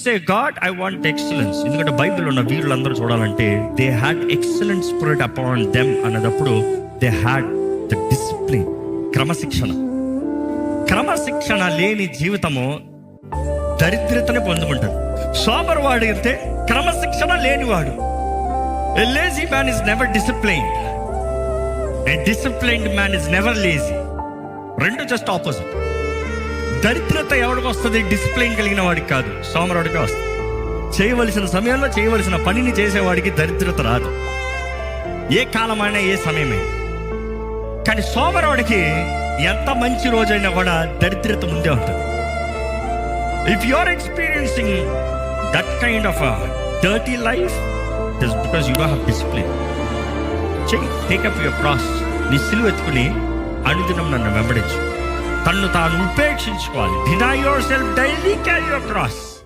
Say God I want excellence, ఎందుకంటే Bible ఉన్న వీరులందరూ చూడాలంటే they had excellent spirit upon them అన్నదప్పుడు దే హ్యాడ్ ద డిసిప్లిన్, క్రమశిక్షణ లేని జీవితము దరిద్రతని పొందుకుంటాడు. సోమరివాడు అయితే క్రమశిక్షణ లేనివాడు. A lazy man is never disciplined. A disciplined man is never lazy. రెండు జస్ట్ ఆపోజిట్. దరిద్రత ఎవరికి వస్తుంది? డిసిప్లిన్ కలిగిన వాడికి కాదు, సోమరుడికి వస్తుంది. చేయవలసిన సమయంలో చేయవలసిన పనిని చేసేవాడికి దరిద్రత రాదు, ఏ కాలమైనా ఏ సమయమైనా. కానీ సోమరుడికి ఎంత మంచి రోజైనా కూడా దరిద్రత ముందే ఉంటుంది. If you are experiencing that kind of dirty life, it is because you don't have discipline. Take up your cross, నీ సిలువ ఎత్తుకుని అనుదినం నన్ను వెంబడించు. తన్ను తాను ఉపేక్షించుకోవాలి. Deny yourself, daily carry your cross.